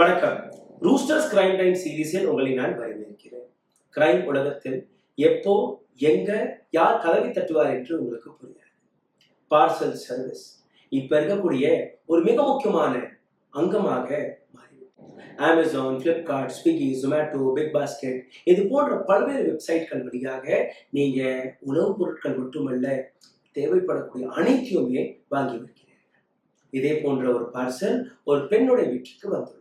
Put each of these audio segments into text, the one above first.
வணக்கம். Roosters crime time சீரீஸில் உங்களை நான் வரவேற்கிறேன். கிரைம் உலகத்தில் எப்போ, எங்க, யார் கதவை தட்டுவார் என்று உங்களுக்கு புரியாது. பார்சல் சர்வீஸ் இப்ப இருக்கக்கூடிய ஒரு மிக முக்கியமான அங்கமாக மாறிவிட்டது. Amazon, Flipkart, Swiggy, Zomato, Big Basket இது போன்ற பல்வேறு வெப்சைட்கள் வழியாக நீங்க உணவுப் பொருட்கள் மட்டுமல்ல, தேவைப்படக்கூடிய அனைத்தையுமே வாங்கி வருகிறீர்கள். இதே போன்ற ஒரு பார்சல் ஒரு பெண்ணுடைய வீட்டுக்கு வந்துள்ளது.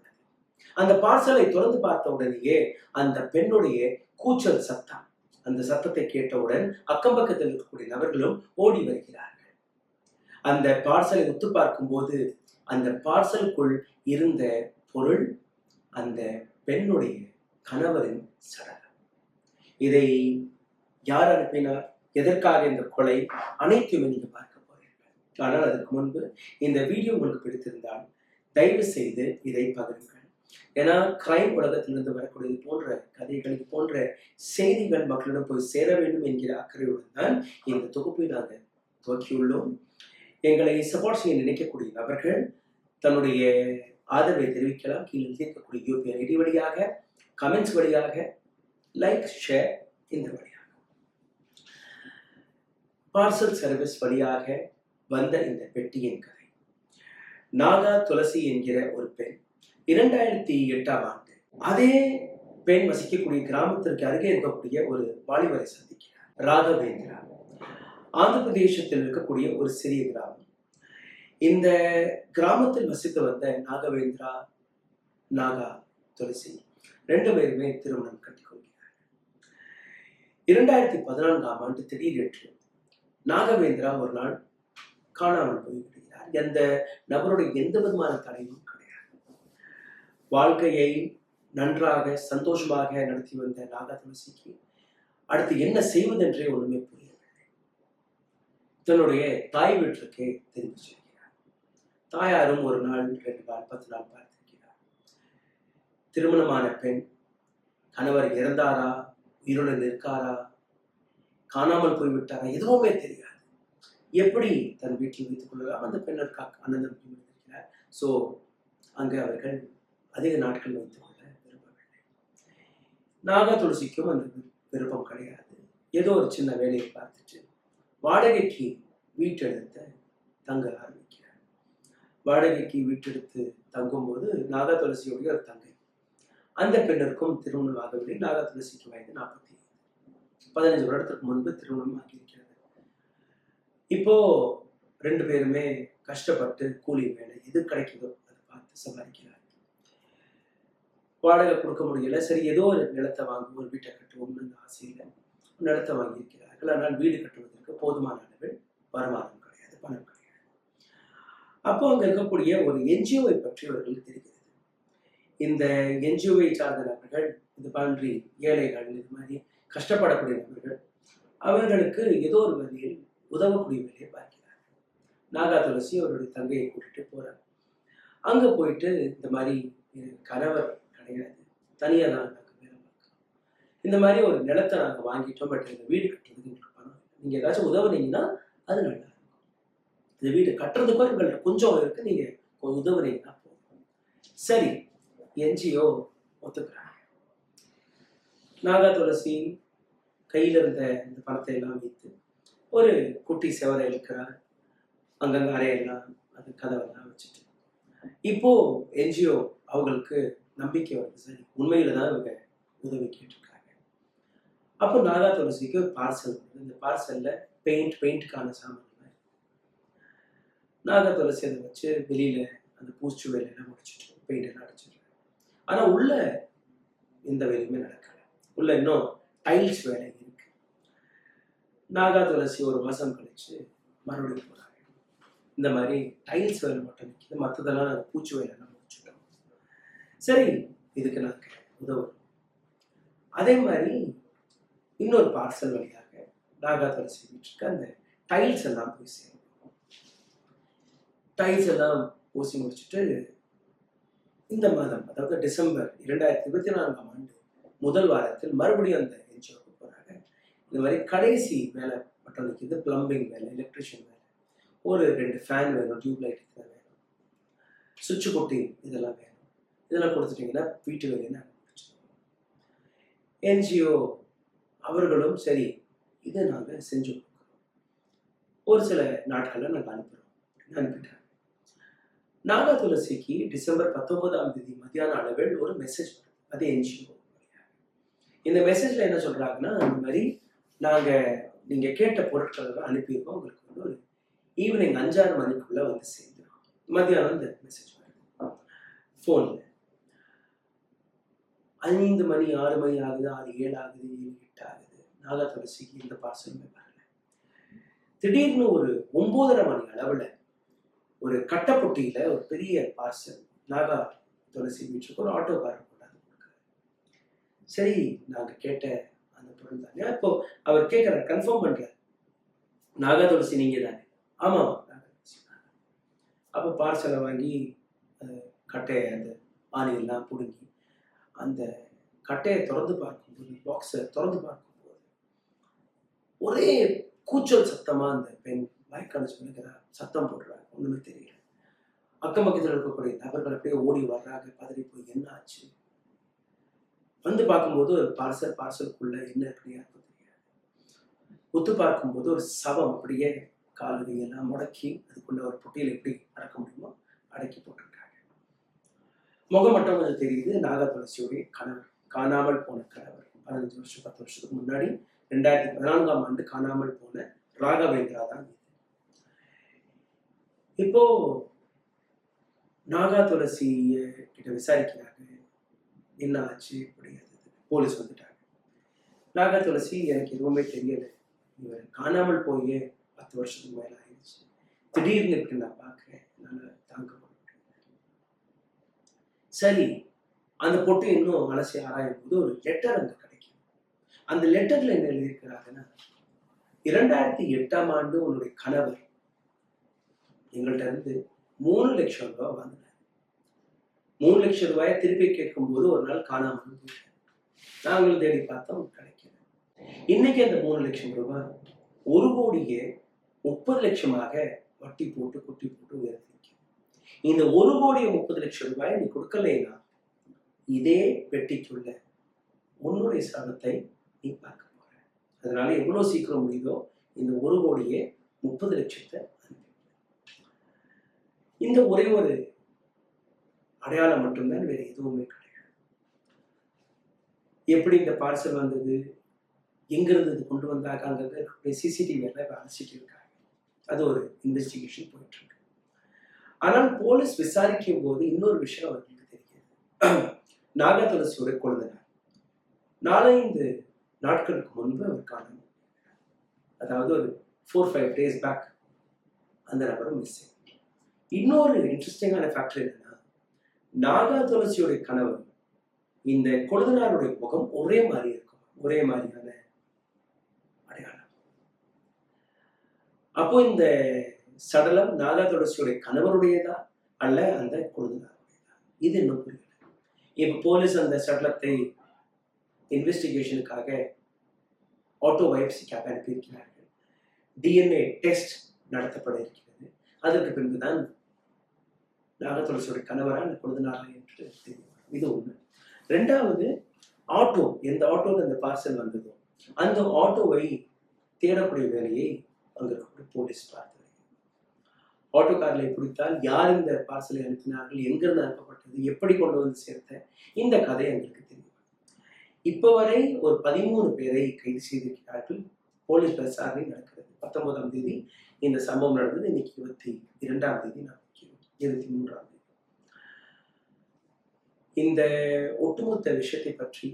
அந்த பார்சலை திறந்து பார்த்த உடனேயே அந்த பெண்ணுடைய கூச்சல் சத்தம், அந்த சத்தத்தை கேட்டவுடன் அக்கம் பக்கத்தில் இருக்கக்கூடிய நபர்களும் ஓடி வருகிறார்கள். அந்த பார்சலை உத்து பார்க்கும் போது அந்த பார்சலுக்குள் இருந்த பொருள் அந்த பெண்ணுடைய கணவரின் சடலம். இதை யார் அனுப்பினார், எதற்காக இந்த கொலை, அனைத்தையுமே நீங்க பார்க்க போறீர்கள். ஆனால் அதற்கு முன்பு இந்த வீடியோ உங்களுக்கு பிடித்திருந்தால் தயவு செய்து இதை பகிருங்கள். ஏன்னா கிரைம் உலகத்திலிருந்து வரக்கூடிய போன்ற கதைகள், இது போன்ற செய்திகள் மக்களிடம் போய் சேர வேண்டும் என்கிற அக்கறையுடன் தான் இந்த தொகுப்பை நாங்கள் துவக்கியுள்ளோம். எங்களை சப்போர்ட் செய்ய நினைக்கக்கூடிய நபர்கள் தன்னுடைய ஆதரவை தெரிவிக்கலாம். கீழே இருக்கக்கூடிய யூபிஐ ஐடி வழியாக, கமெண்ட்ஸ் வழியாக, லைக், ஷேர் இந்த வழியாக. பார்சல் சர்வீஸ் வழியாக வந்த இந்த பெட்டியின் கதை. நாகா துளசி என்கிற ஒரு பெண் 2008 ஆண்டு அதே பெண் வசிக்கக்கூடிய கிராமத்திற்கு அருகே இருக்கக்கூடிய ஒரு வாலிபரை சந்திக்கிறார். ராகவேந்திரா. ஆந்திர பிரதேசத்தில் இருக்கக்கூடிய ஒரு சிறிய கிராமம். இந்த கிராமத்தில் வசித்து வந்த நாகவேந்திரா, நாகா துளசி 2 பேருமே திருமணம் கட்டிக்கொள்கிறார். 2014 ஆண்டு திடீரென்று நாகவேந்திரா ஒரு நாள் காணாமல் போய்விடுகிறார். எந்த நபருடைய எந்த விதமான தடையும் கிடையாது. வாழ்க்கையை நன்றாக சந்தோஷமாக நடத்தி வந்த நாகா துளசிக்கு அடுத்து என்ன செய்வதென்றே ஒண்ணுமே புரியவில்லை. தன்னுடைய தாய் வீட்டிற்கு திரும்பி செல்கிறார். தாயாரும் ஒரு நாள் 2 நாள் 10 நாள் பார்த்திருக்கிறார். திருமணமான பெண் கணவர் இறந்தாரா, உயிருடன் இருக்காரா, காணாமல் போய்விட்டாரா, எதுவுமே தெரியாது. எப்படி தன் வீட்டில் வைத்துக் கொள்ளலாம், அந்த பெண்ணிற்காக அனந்தம் இருக்கிறார். ஸோ அங்கு அவர்கள் அதிக நாட்கள் வைத்துக் கொள்ள விரும்பவில்லை. நாகா துளசிக்கும் அந்த விருப்பம் கிடையாது. ஏதோ ஒரு சின்ன வேலையை பார்த்துட்டு வாடகைக்கு வீட்டெடுத்து தங்க ஆரம்பிக்கிறார். வாடகைக்கு வீட்டெடுத்து தங்கும்போது நாகா துளசியுடைய ஒரு தங்கை, அந்த பெண்ணிற்கும் திருமணம் ஆகவில்லை. நாகா துளசிக்கு வயது 45. 15 வருடத்திற்கு முன்பு திருமணம் ஆகியிருக்கிறது. இப்போ 2 பேருமே கஷ்டப்பட்டு கூலி வேலை எது கிடைக்குதோ அதை பார்த்து சம்பாதிக்கிறார். வாடகை கொடுக்க முடியல. சரி, ஏதோ ஒரு நிலத்தை வாங்கி ஒரு வீட்டை கட்டுவோம்னு ஆசையில நிலத்தை வாங்கியிருக்கிறார்கள். ஆனால் வீடு கட்டுவதற்கு போதுமான அளவில் வருமானம் கிடையாது, பணம் கிடையாது. அப்போ அங்க இருக்கக்கூடிய ஒரு என்ஜிஓவை பற்றி அவர்களுக்கு தெரிகிறது. இந்த என்ஜிஓவை சார்ந்த நபர்கள், இது மாதிரி ஏழைகள், இது மாதிரி கஷ்டப்படக்கூடிய நபர்கள், அவர்களுக்கு ஏதோ ஒரு வழியில் உதவக்கூடிய வேலையை பார்க்கிறார்கள். நாகா துளசி அவருடைய தங்கையை கூட்டிட்டு போறார். அங்க போயிட்டு இந்த மாதிரி கணவர் கிடையாது, தனியாக தான் நாங்கள் வேலை பார்க்கலாம், இந்த மாதிரி ஒரு நிலத்தை நாங்கள் வாங்கிட்டோம், பட் இந்த வீடு கட்டுறதுக்கு எங்களுக்கு பணம், நீங்கள் ஏதாச்சும் உதவுனீங்கன்னா அது நல்லா இருக்கும். இந்த வீடு கட்டுறதுக்கும் எங்கள்கிட்ட கொஞ்சம் இருக்கு, நீங்கள் கொஞ்சம் உதவுனீங்கன்னா போதும். சரி, என்ஜிஓ ஒத்துக்கிறாங்க. நாகா துளசி கையில் இருந்த இந்த பணத்தை எல்லாம் வைத்து ஒரு குட்டி செவரை இருக்கிறார். அங்கங்க அறையெல்லாம் அது கதவெல்லாம் வச்சுட்டு இப்போ என்ஜிஓ அவங்களுக்கு நம்பிக்கை வருது. சரி, உண்மையில தான் இவங்க உதவி கேட்டிருக்காங்க. அப்போ நாகா துளசிக்கு ஒரு பார்சல் வருது. இந்த பார்சல்ல பெயிண்ட்கான சாமான். நாகா துளசி அதை வச்சு வெளியில அந்த பூச்சி வேலையெல்லாம் முடிச்சுட்டு பெயிண்ட் எல்லாம் அடிச்சிடுறாங்க. ஆனா உள்ள எந்த வேலையுமே நடக்கல. உள்ள இன்னும் டைல்ஸ் வேலை இருக்கு. நாகா துளசி ஒரு மாசம் கழிச்சு மறுபடியும் போறாங்க. இந்த மாதிரி டைல்ஸ் வேலை மட்டும் நிற்கிது, மற்றதெல்லாம் நாங்கள் பூச்சி வேலையெல்லாம் முடிச்சுட்டோம். சரி, இதுக்கு நாங்கள் உதவும். அதே மாதிரி இன்னொரு பார்சல் வழியாக நாகா துளசி வீட்டுக்கு அந்த டைல்ஸ் எல்லாம் போய் சேரும். டைல்ஸ் எல்லாம் பூசி முடிச்சுட்டு இந்த மாதம், அதாவது டிசம்பர் 2024 ஆண்டு முதல் வாரத்தில் மறுபடியும் அந்த என்ஜிஓக்கு போறாங்க. இந்த மாதிரி கடைசி வேலை மட்டும் நிற்கிது. பிளம்பிங் வேலை, எலக்ட்ரிஷியன் வேலை, ஒரு 2 ஃபேன் வேணும், டியூப் லைட் வேணும், சுவிட்ச் குட்டி இதெல்லாம் வேணும். இதெல்லாம் கொடுத்துட்டீங்கன்னா வீட்டு வேலையை நாங்கள் முடிச்சிடுவோம். என்ஜிஓ அவர்களும் சரி இதை நாங்கள் செஞ்சு கொடுக்குறோம், ஒரு சில நாட்களில் நாங்கள் அனுப்பிட்டாங்க. நாகா துளசிக்கு டிசம்பர் 19ஆம் தேதி மத்தியான அளவில் ஒரு மெசேஜ் வருது, அது என்ஜிஓ. இந்த மெசேஜ்ல என்ன சொல்றாங்கன்னா, இந்த மாதிரி நீங்க கேட்ட பொருட்கள் எல்லாம் அனுப்பியிருக்கோம், உங்களுக்கு வந்து ஒரு ஈவினிங் 5-6 மணிக்குள்ள வந்து சேர்ந்துடும். மத்தியானம் இந்த மெசேஜ் வருது ஃபோன்ல. 5 மணி 6 மணி ஆகுது, 6-7 ஆகுது, 7-8 ஆகுது, நாகா துளசிக்கு இந்த பார்சலுமே வரல. திடீர்னு ஒரு 9:30 மணி அளவுல ஒரு கட்டப்பொட்டியில ஒரு பெரிய பார்சல் நாகா துளசி வீட்டுக்கு ஒரு ஆட்டோக்காரர் கொண்டாந்து கொடுக்குறாரு. சரி, நாங்க கேட்ட அந்த பொருள் தானே. அப்போ அவர் கேட்கிறார், கன்ஃபார்ம் பண்றார், நாகா துளசி நீங்க தானே? ஆமா, நாகா துளசி. அப்போ பார்சலை வாங்கி கட்டையை அந்த ஆணியெல்லாம் பிடுங்கி அந்த கட்டையை திறந்து பார்க்கும்போது, பாக்ஸை திறந்து பார்க்கும்போது ஒரே கூச்சல் சத்தமா அந்த பெண் மயக்கடிச்சு சத்தம் போடுறாங்க, ஒண்ணுமே தெரியல. அக்கம் பக்கத்தில் இருக்கக்கூடிய நபர்கள் அப்படியே ஓடி வர்றாங்க, பதறி போய் என்ன ஆச்சு வந்து பார்க்கும்போது ஒரு பார்சலுக்குள்ள என்ன இருக்குன்னு யாருக்கும் தெரியாது. ஒத்து பார்க்கும்போது ஒரு சவம் அப்படியே கால்கையெல்லாம் முடக்கி அதுக்குள்ள ஒரு பொட்டியில் எப்படி அடக்க முடியுமோ அடக்கி போட்டிருக்காங்க. முகம் மட்டும் கொஞ்சம் தெரியுது. நாகா துளசியுடைய கணவர், காணாமல் போன கணவர், 15 வருஷம் 10 வருஷத்துக்கு முன்னாடி 2014ஆம் ஆண்டு காணாமல் போன ராகவேந்திரா தான். இப்போ நாகா துளசி கிட்ட விசாரிக்கிறாங்க, என்ன ஆச்சு, இப்படி போலீஸ் வந்துட்டாங்க. நாகா துளசி எனக்கு எதுவுமே தெரியல, இவர் காணாமல் போய் 10 வருஷத்துக்கு மேல ஆயிடுச்சு, திடீர்னு இப்படி நான் பார்க்கிறேன், என்னால தாங்க முடியல. சரி, அந்த பொட்டு இன்னும் அலசி ஆராயும் போது ஒரு லெட்டர் அங்க கிடைக்கும். அந்த லெட்டர்ல என்ன எழுதியிருக்கிறாங்கன்னா, 2008ஆம் ஆண்டு உன்னுடைய கணவர் எங்கள்கிட்ட இருந்து 3 லட்சம் ரூபாய் வாங்கினார். 3 லட்சம் ரூபாயை திருப்பி கேட்கும் போது ஒரு நாள் காணாமல் போயிட்டார். நாங்களும் தேடி பார்த்தோம், கிடைக்கல. இன்னைக்கு அந்த 3 லட்சம் ரூபாய் 1,30,00,000 வட்டி போட்டு குட்டி போட்டு உயர்த்திருக்கு. இந்த 1,30,00,000 ரூபாயை நீ கொடுக்கலைன்னா இதே பெட்டிக்குள்ள உன்னுடைய சபத்தை நீ பார்க்க போற. அதனால எவ்வளவு சீக்கிரம் முடியுதோ இந்த 1,30,00,000 இந்த ஒரே ஒரு அடையாளம் மட்டும்தான், வேற எதுவுமே கிடையாது. எப்படி இந்த பார்சல் வந்தது, எங்கிருந்து இது கொண்டு வந்தாங்க, அங்க சிசிடிவி எல்லாம் அழைச்சிட்டு இருக்காங்க. அது ஒரு இன்வெஸ்டிகேஷன் போயிட்டு இருக்கு. ஆனால் போலீஸ் விசாரிக்கும் போது இன்னொரு விஷயம் அவர்களுக்கு தெரியாது. நாகா துளசியோட குழந்தைனார் 4-5 நாட்களுக்கு முன்பு அவர் காணாமல், அதாவது ஒரு 4-5 days பேக் அந்த நபரும் மிஸ்ஸிங். இன்னொரு இன்ட்ரெஸ்டிங்கான ஃபேக்டர் என்னன்னா, நாகா துளசியோட கணவர் இந்த கொழுந்தனாருடைய முகம் ஒரே மாதிரி இருக்கும், ஒரே மாதிரியான அடையாளம். அப்போ இந்த சடலம் நாகா துளசியோட கணவருடையதா அல்ல அந்த கொழுந்தனாருடையதா, இது இன்னும் புரியல. இப்ப போலீஸ் அந்த சடலத்தை இன்வெஸ்டிகேஷனுக்காக ஆட்டோ பயோப்சிக்காக அனுப்பியிருக்கிறார்கள். டிஎன்ஏ டெஸ்ட் நடத்தப்பட இருக்கிறது. அதற்கு பின்புதான் நாகா துளசியோட கணவரா அந்த கொழுந்தனாரா என்று தெரியும். இது ஒண்ணு. 2வது, ஆட்டோ, எந்த ஆட்டோல அந்த பார்சல் வந்ததோ அந்த ஆட்டோவை தேடக்கூடிய வேலையை அங்க இருக்கக்கூடிய போலீஸ் பார்த்து, ஆட்டோக்காரர்களை பிடித்தால் யார் இந்த பார்சலை அனுப்பினார்கள், எங்கிருந்து அனுப்பப்பட்டது, எப்படி கொண்டு வந்து சேர்த்த, இந்த கதை எங்களுக்கு தெரியும். இப்ப வரை ஒரு 13 பேரை கைது செய்திருக்கிறார்கள். போலீஸ் விசாரணை நடக்கிறது. 19ஆம் தேதி இந்த சம்பவம் நடந்தது. இன்னைக்கு 22ஆம் தேதி, 23ஆம் தேதி. இந்த ஒட்டுமொத்த விஷயத்தை பற்றி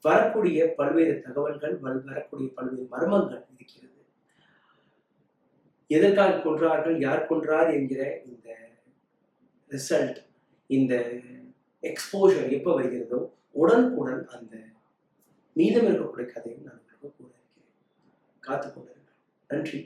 வரக்கூடிய பல்வேறு தகவல்கள், வரக்கூடிய பல்வேறு மர்மங்கள் இருக்கிறது. எதற்காக கொன்றார்கள், யார் கொன்றார் என்கிற இந்த ரிசல்ட், இந்த எக்ஸ்போஷர் எப்ப வருகிறதோ உடனுக்குடன் அந்த மீதம் இருக்கக்கூடிய கதையும் நான் உங்களுக்கு கூற இருக்கிறேன். காத்துக்கொண்டிருக்கிறேன். நன்றி.